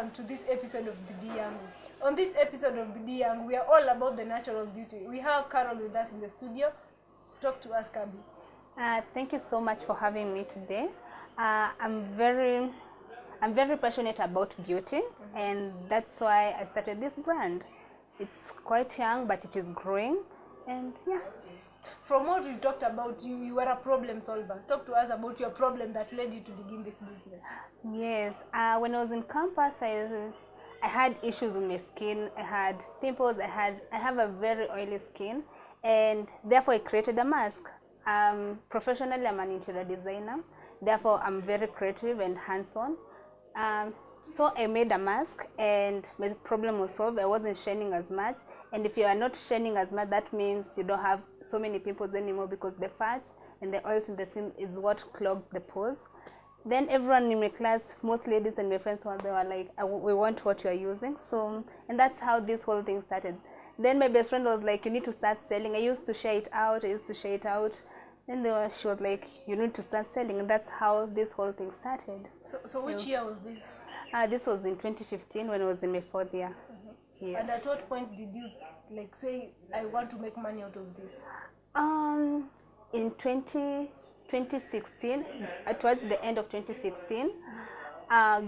welcome to this episode of Bidii Yangu. On this episode of Bidii Yangu, we are all about the natural beauty. We have Carol with us in the studio. Talk to us, CarBie. Thank you so much for having me today. I'm very passionate about beauty, and that's why I started this brand. It's quite young, but it is growing, and yeah. From what we talked about, you were a problem solver. Talk to us about your problem that led you to begin this business. Yes, when I was in campus, I had issues with my skin. I had pimples. I have a very oily skin, and therefore I created a mask. Professionally, I'm an interior designer. Therefore, I'm very creative and hands-on. So I made a mask, and my problem was solved. I wasn't shining as much, and if you are not shining as much, that means you don't have so many pimples anymore, because the fats and the oils in the skin is what clogs the pores. Then everyone in my class, most ladies and my friends, they were like, we want what you are using. So, and that's how this whole thing started. Then my best friend was like, you need to start selling. I used to share it out. And she was like, you need to start selling. And that's how this whole thing started. So which year was this? This was in 2015 when I was in my 4th year. Yes. And at what point did you say, I want to make money out of this? In 2016, towards the end of 2016,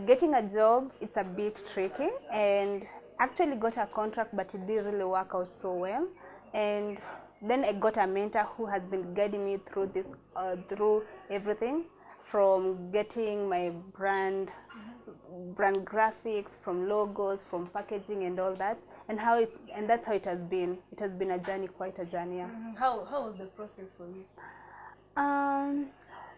getting a job, it's a bit tricky, and actually got a contract, but it didn't really work out so well. And then I got a mentor who has been guiding me through this, through everything, from getting my brand graphics, from logos, from packaging and all that, and that's how it has been. It has been a journey, quite a journey. Yeah. How was the process for you?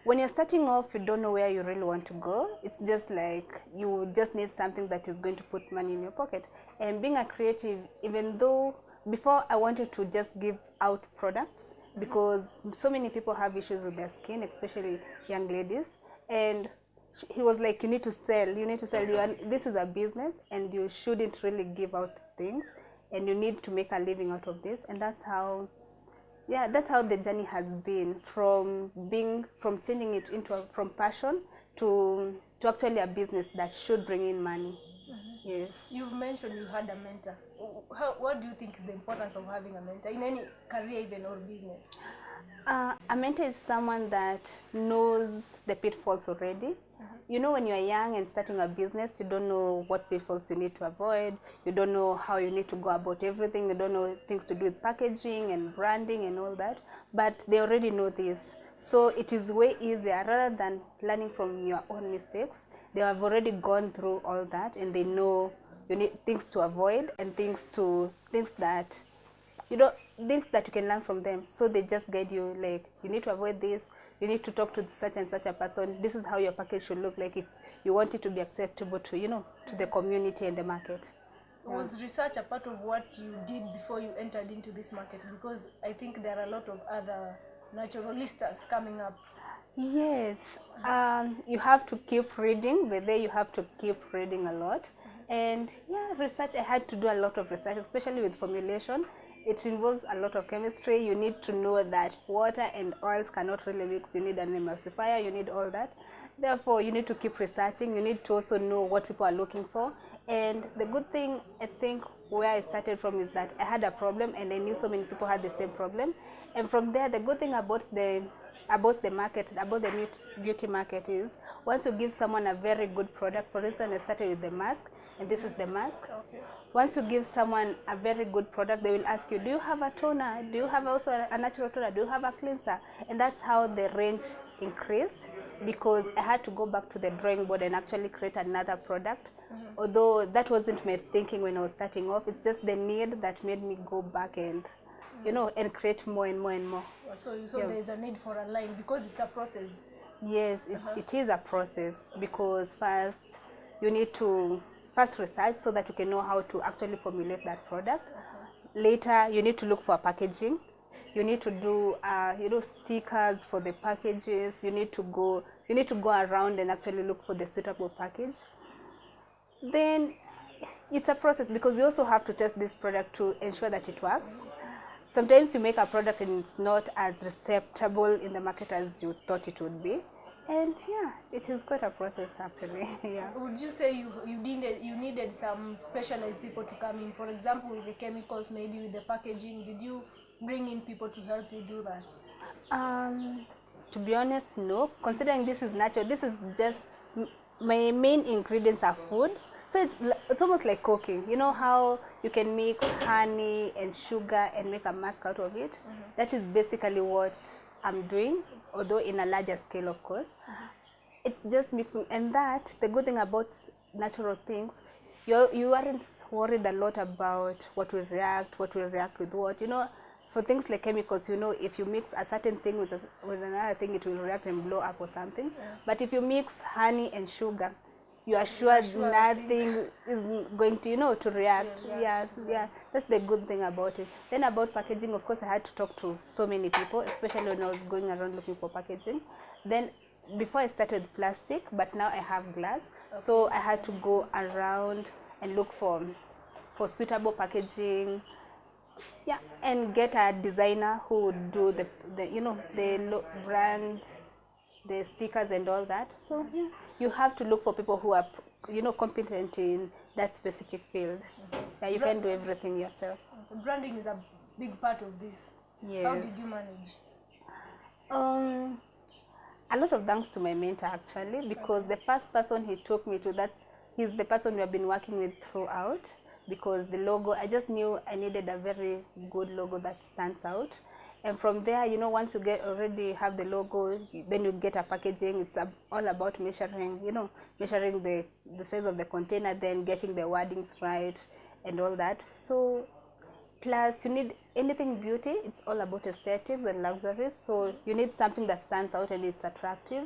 When you're starting off, you don't know where you really want to go. It's just like you just need something that is going to put money in your pocket. And being a creative, even though before I wanted to just give out products, because so many people have issues with their skin, especially young ladies, and he was like, you need to sell. This is a business, and you shouldn't really give out things, and you need to make a living out of this. And that's how the journey has been, from changing it from passion to actually a business that should bring in money. Yes. You've mentioned you had a mentor. What do you think is the importance of having a mentor in any career, even, or business? A mentor is someone that knows the pitfalls already. You know, when you're young and starting a business, you don't know what pitfalls you need to avoid. You don't know how you need to go about everything. You don't know things to do with packaging and branding and all that. But they already know this. So it is way easier, rather than learning from your own mistakes. They have already gone through all that, and they know you need things to avoid and things that you can learn from them. So they just guide you, like, you need to avoid this. You need to talk to such and such a person. This is how your package should look like if you want it to be acceptable to, to the community and the market. Was research a part of what you did before you entered into this market? Because I think there are a lot of other naturalistas coming up. Yes, you have to keep reading, but there you have to keep reading a lot. And yeah, research, I had to do a lot of research, especially with formulation. It involves a lot of chemistry. You need to know that water and oils cannot really mix. You need an emulsifier, you need all that. Therefore, you need to keep researching. You need to also know what people are looking for. And the good thing, I think, where I started from is that I had a problem, and I knew so many people had the same problem. And from there, the good thing about the market, about the beauty market, is once you give someone a very good product. For instance, I started with the mask, and this is the mask. Okay. Once you give someone a very good product, they will ask you, do you have a toner? Do you have also a natural toner? Do you have a cleanser? And that's how the range increased, because I had to go back to the drawing board and actually create another product. Although that wasn't my thinking when I was starting off. It's just the need that made me go back and and create more and more and more. So yeah. There's a need for a line, because it's a process. Yes, it is a process, because first you need to research so that you can know how to actually formulate that product. Later, you need to look for packaging. You need to do stickers for the packages. You need to go around and actually look for the suitable package. Then it's a process, because you also have to test this product to ensure that it works. Sometimes you make a product and it's not as acceptable in the market as you thought it would be. And yeah, it is quite a process actually. Yeah. Would you say you needed some specialized people to come in? For example, with the chemicals, maybe with the packaging. Did you bring in people to help you do that? To be honest, no. Considering this is natural, this is just my main ingredients are food. So it's almost like cooking. You know how you can mix honey and sugar and make a mask out of it? That is basically what I'm doing, although in a larger scale, of course. It's just mixing, and that the good thing about natural things, you aren't worried a lot about what will react with what. You know, for things like chemicals, you know, if you mix a certain thing with another thing, it will react and blow up or something. Yeah. But if you mix honey and sugar, you are sure nothing is going to, you know, to react. Yes, yeah, that's the good thing about it. Then about packaging, of course, I had to talk to so many people, especially when I was going around looking for packaging. Then before I started with plastic, but now I have glass. Okay. So I had to go around and look for suitable packaging. Yeah, and get a designer who would do the you know, the brand, the stickers and all that. So yeah, you have to look for people who are, you know, competent in that specific field. Yeah, you can do everything yourself. Branding is a big part of this. Yes. How did you manage? A lot of thanks to my mentor actually, because the first person he took me to, he's the person we have been working with throughout. Because the logo, I just knew I needed a very good logo that stands out. And from there, you know, once you already have the logo, then you get a packaging. It's all about measuring, you know, measuring the size of the container, then getting the wordings right and all that. So plus you need anything beauty, it's all about aesthetics and luxury. So you need something that stands out and it's attractive.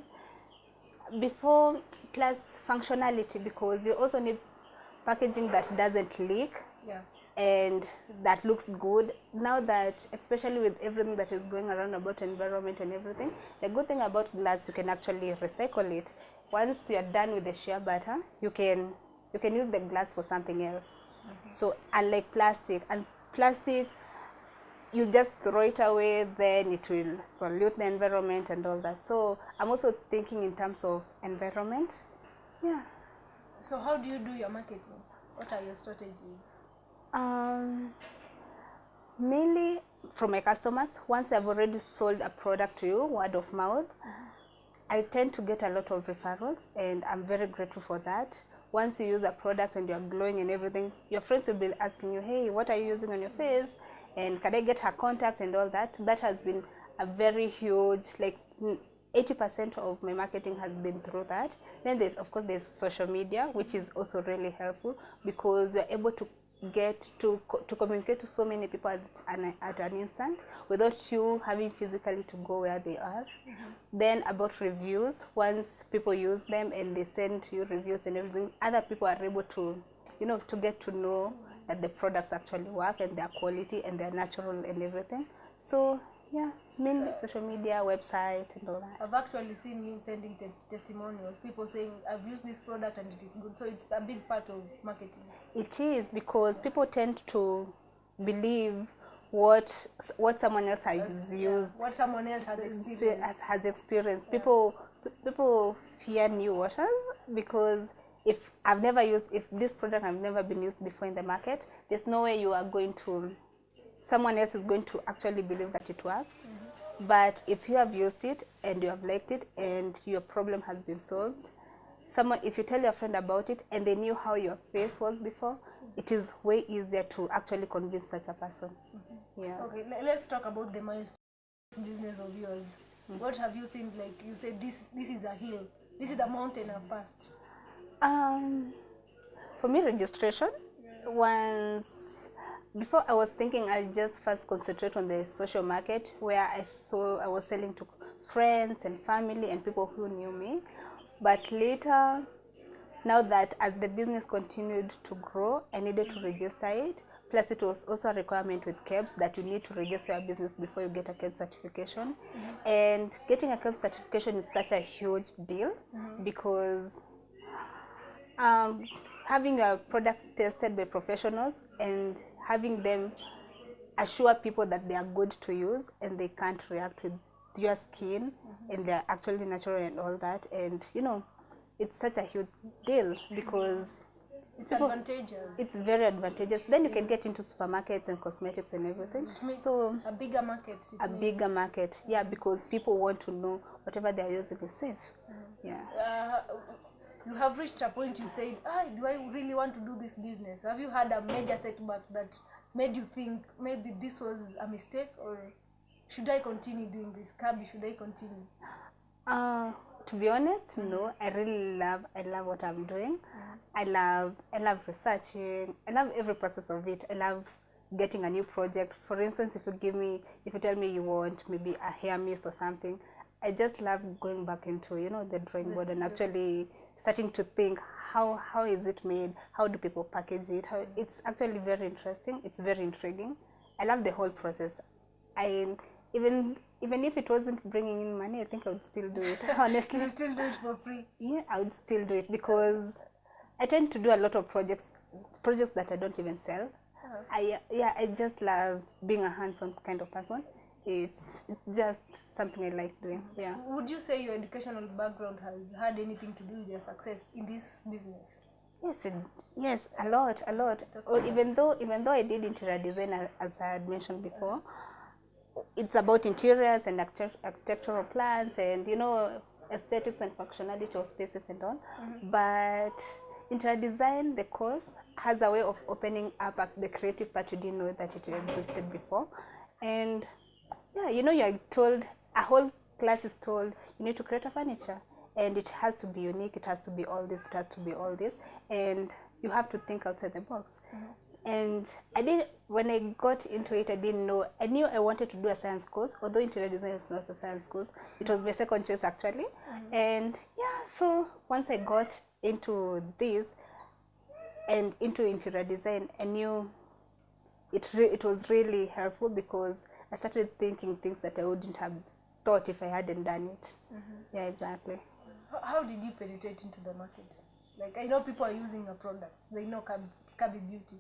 Plus functionality, because you also need packaging that doesn't leak. Yeah. And that looks good. Now that, especially with everything that is going around about environment and everything, the good thing about glass, you can actually recycle it. Once you're done with the shea butter, you can use the glass for something else. So unlike plastic, you just throw it away, then it will pollute the environment and all that. So I'm also thinking in terms of environment. Yeah. So how do you do your marketing? What are your strategies? Mainly from my customers. Once I've already sold a product to you, word of mouth, I tend to get a lot of referrals, and I'm very grateful for that. Once you use a product and you're glowing and everything, your friends will be asking you, hey, what are you using on your face? And can I get her contact and all that? That has been a very huge, like 80% of my marketing has been through that. Then there's, of course, there's social media, which is also really helpful, because you're able to get to communicate to so many people at an instant without you having physically to go where they are. Then about reviews, once people use them and they send you reviews and everything, other people are able to, you know, to get to know that the products actually work and their quality and they're natural and everything. So yeah, mainly social media, website and all that. I've actually seen you sending testimonials, people saying, I've used this product and it is good. So it's a big part of marketing. It is, because people tend to believe what someone else has used. What someone else has experienced. Yeah. People fear new waters, because if this product has never been used before in the market, there's no way someone else is going to actually believe that it works. But if you have used it and you have liked it and your problem has been solved, if you tell your friend about it and they knew how your face was before, it is way easier to actually convince such a person. Yeah. Okay, let's talk about the milestone business of yours. What have you seen? Like you said, this is a hill, this is a mountain I've passed. For me, registration. Before I was thinking I'll just first concentrate on the social market, where I was selling to friends and family and people who knew me. But later, now that as the business continued to grow, I needed to register it. Plus it was also a requirement with KEBS that you need to register your business before you get a KEBS certification. And getting a KEBS certification is such a huge deal, because having your products tested by professionals and having them assure people that they are good to use and they can't react with your skin, and they're actually natural and all that. And you know, it's such a huge deal because it's advantageous. It's very advantageous. Then you can get into supermarkets and cosmetics and everything. So a bigger market. Bigger market, yeah, because people want to know whatever they're using is safe. Yeah. You have reached a point you said, do I really want to do this business? Have you had a major setback that made you think maybe this was a mistake, or should I continue doing this? CarBie, should I continue? To be honest, no. I love what I'm doing. I love researching. I love every process of it. I love getting a new project. For instance, if you tell me you want maybe a hair mist or something, I just love going back into, you know, the drawing board and actually starting to think how is it made? How do people package it? It's actually very interesting. It's very intriguing. I love the whole process. Even if it wasn't bringing in money, I think I would still do it, honestly. You still do it for free? Yeah, I would still do it because I tend to do a lot of projects that I don't even sell. I just love being a hands-on kind of person. It's just something I like doing. Yeah. Would you say your educational background has had anything to do with your success in this business? Yes, a lot. Even though I did interior design, as I had mentioned before, it's about interiors and architectural plans and, you know, aesthetics and functionality of spaces and all. But interior design, the course, has a way of opening up the creative part you didn't know that it existed before. And yeah, you know, you're told, a whole class is told, you need to create a furniture and it has to be unique, it has to be all this, it has to be all this, and you have to think outside the box. And when I got into it, I didn't know. I knew I wanted to do a science course, although interior design is not a science course. It was my second choice, actually. And yeah, so once I got into this and into interior design, I knew it was really helpful because I started thinking things that I wouldn't have thought if I hadn't done it. Yeah, exactly. How did you penetrate into the market? Like, I know people are using your products. They know CarBie Beauty.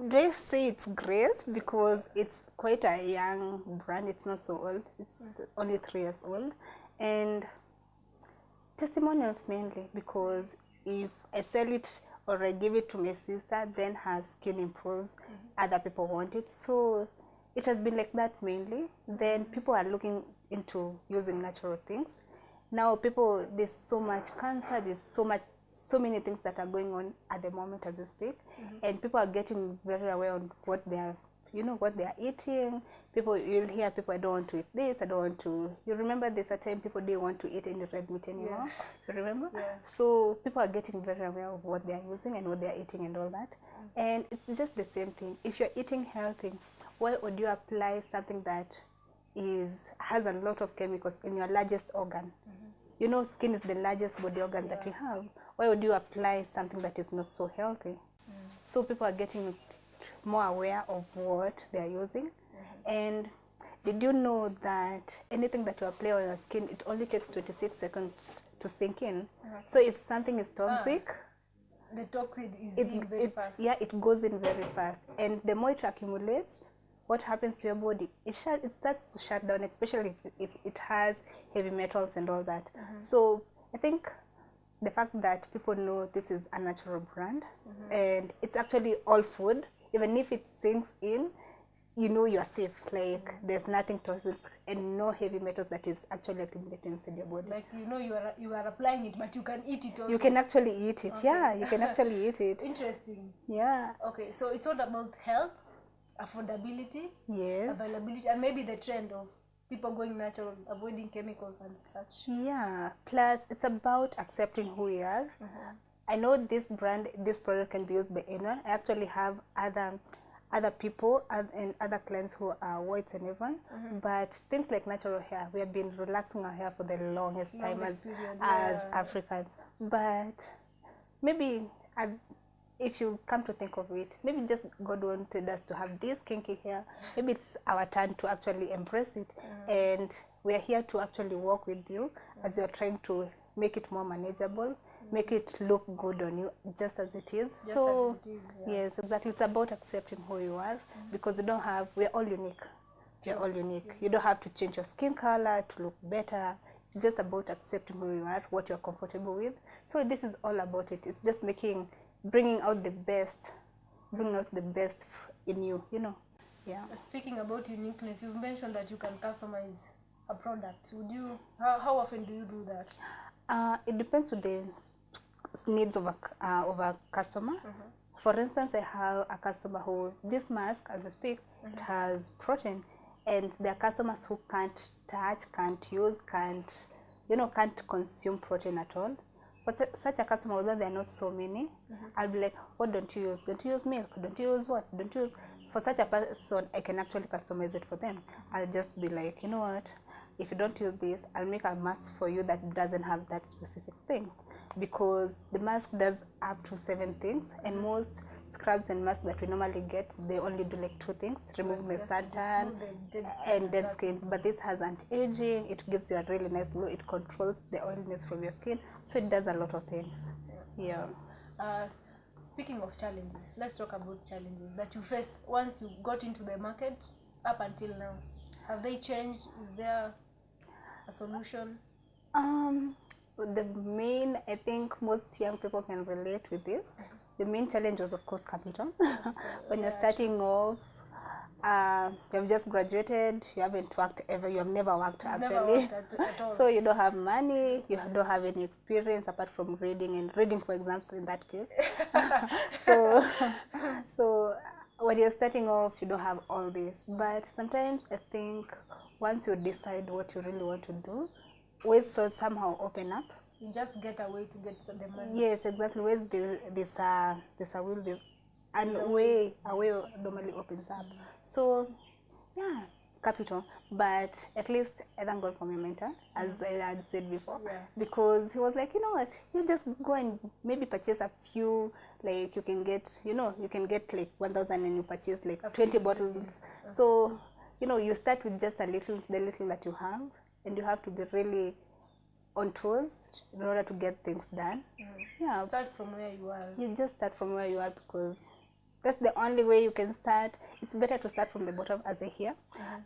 Do I say it's Grace because it's quite a young brand. It's not so old. It's only 3 years old. And testimonials mainly, because if I sell it or I give it to my sister, then her skin improves, other people want it. So it has been like that mainly. Then people are looking into using natural things. Now there's so much cancer, there's so many things that are going on at the moment as we speak, and people are getting very aware on what they are, you know, what they are eating. You'll hear people, I don't want to eat this, I don't want to. You remember there's a time people didn't want to eat any red meat anymore. Yes. You remember? Yeah. So people are getting very aware of what they are using and what they are eating and all that. And it's just the same thing. If you're eating healthy, why would you apply something that has a lot of chemicals in your largest organ? You know, skin is the largest body organ that we have. Why would you apply something that is not so healthy? So people are getting more aware of what they are using. And did you know that anything that you apply on your skin, it only takes 26 seconds to sink in? So if something is toxic, the toxin is in very fast. Yeah, it goes in very fast. And the more it accumulates, what happens to your body? It starts to shut down, especially if it has heavy metals and all that. So I think the fact that people know this is a natural brand and it's actually all food, even if it sinks in, you know you're safe. Like there's nothing toxic and no heavy metals that is actually accumulating inside your body. Like, you know, you are applying it, but you can eat it also. You can actually eat it. Okay. Yeah, you can actually eat it. Interesting. Yeah. Okay, so it's all about health, affordability, Yes. availability, and maybe the trend of people going natural, avoiding chemicals and such. Yeah. Plus, it's about accepting who we are. I know this product can be used by anyone. I actually have other people and other clients who are whites and everyone. But things like natural hair, we have been relaxing our hair for the longest time as Africans. But maybe if you come to think of it, maybe just God wanted us to have this kinky hair. Maybe it's our turn to actually embrace it. And we are here to actually work with you as you are trying to make it more manageable make it look good on you just as it is. Just So as it is, yeah. yes, exactly. It's about accepting who you are, because you don't have, we're all unique. We're all unique. You don't have to change your skin color to look better. It's just about accepting who you are, what you're comfortable with. So this is all about it. It's just bringing out the best in you, you know. Yeah. Speaking about uniqueness, you've mentioned that you can customize a product. How often do you do that? It depends on the needs of a customer. For instance, I have a customer who, this mask, as I speak, it has protein, and there are customers who can't touch, can't use, can't consume protein at all. For such a customer, although there are not so many, I'll be like, what don't you use? Don't you use milk? Don't you use what? Don't you use? For such a person, I can actually customize it for them. I'll just be like, you know what? If you don't use this, I'll make a mask for you that doesn't have that specific thing. Because the mask does up to 7 things, and most scrubs and masks that we normally get, they only do like 2 things: remove the suntan and dead skin. But this has anti-aging, it gives you a really nice glow, it controls the oiliness from your skin, so it does a lot of things. Yeah. Speaking of challenges, let's talk about challenges that you faced once you got into the market up until now. Have they changed? Is there a solution? The main, I think most young people can relate with this. The main challenge was, of course, capital. When you're starting off, you've just graduated, you haven't worked ever, you have never worked actually. Never worked at all. So you don't have money, you don't have any experience apart from reading for exams in that case. So when you're starting off, you don't have all this. But sometimes I think once you decide what you really want to do, ways will somehow open up. You just get a way to get the money. Yes, exactly. Ways this a will, and a way normally opens up. So yeah, capital. But at least I thank God for my mentor, as I had said before, because he was like, you know what, you just go and maybe purchase a few, like you can get like 1,000 and you purchase like 20 bottles. So you start with just the little that you have, and you have to be really on toes in order to get things done. Yeah. Start from where you are. You just start from where you are, because that's the only way you can start. It's better to start from the bottom, as I hear,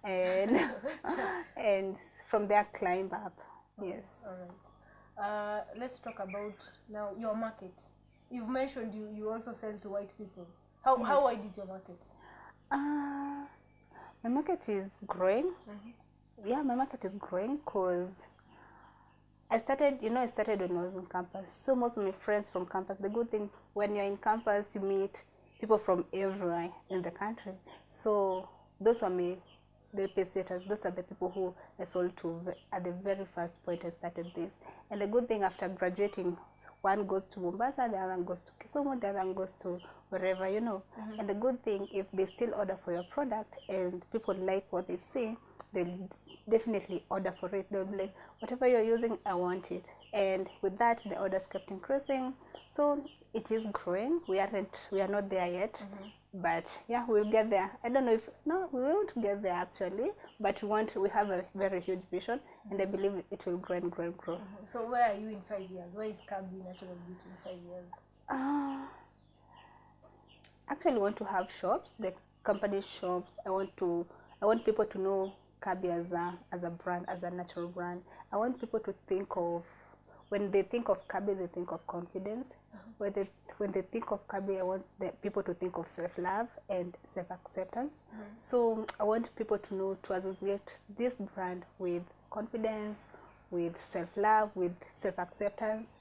and from there climb up. Yes. All right. Let's talk about now your market. You've mentioned you also sell to white people. How wide is your market? My market is growing. Yeah, my market is growing because I started when I was on campus. So most of my friends from campus, the good thing, when you're in campus, you meet people from everywhere in the country. So those are the pesetas. Those are the people who I sold to at the very first point I started this. And the good thing, after graduating, one goes to Mombasa, the other goes to Kisumu, the other goes to wherever, And the good thing, if they still order for your product and people like what they see, they'll definitely order for it. They'll be like, whatever you're using, I want it. And with that, the orders kept increasing. So it is growing. We are not there yet, but yeah, we'll get there. I don't know we won't get there actually, but we have a very huge vision, and I believe it will grow and grow and grow. So where are you in 5 years? Where is CarBie Natural Beauty in 5 years? Actually, I want to have shops, like company shops. I want people to know CarBie as a brand, as a natural brand. I want people to think of, when they think of CarBie, they think of confidence. When they think of CarBie, I want people to think of self-love and self-acceptance. So I want people to know, to associate this brand with confidence, with self-love, with self-acceptance.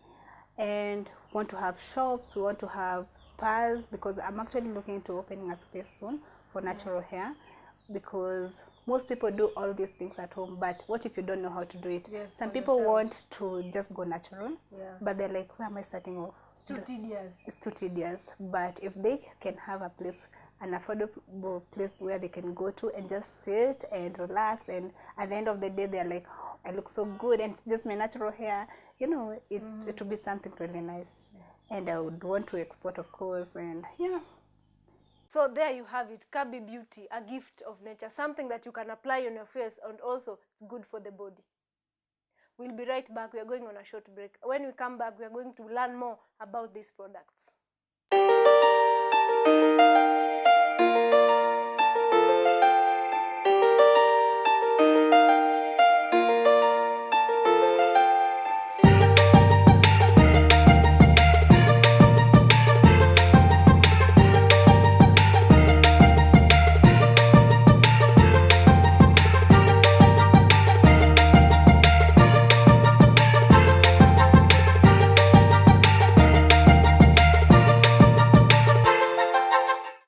And want to have shops, we want to have spas, because I'm actually looking into opening a space soon for natural hair, because most people do all these things at home, but what if you don't know how to do it? Yes, some people want to just go natural, but they're like, where am I starting off? It's too tedious. It's too tedious. But if they can have a place, an affordable place where they can go to and just sit and relax, and at the end of the day they're like, oh, I look so good and it's just my natural hair, it would be something really nice. And I would want to export, of course, and yeah. So there you have it, CarBie Beauty, a gift of nature, something that you can apply on your face, and also it's good for the body. We'll be right back. We are going on a short break. When we come back, we are going to learn more about these products.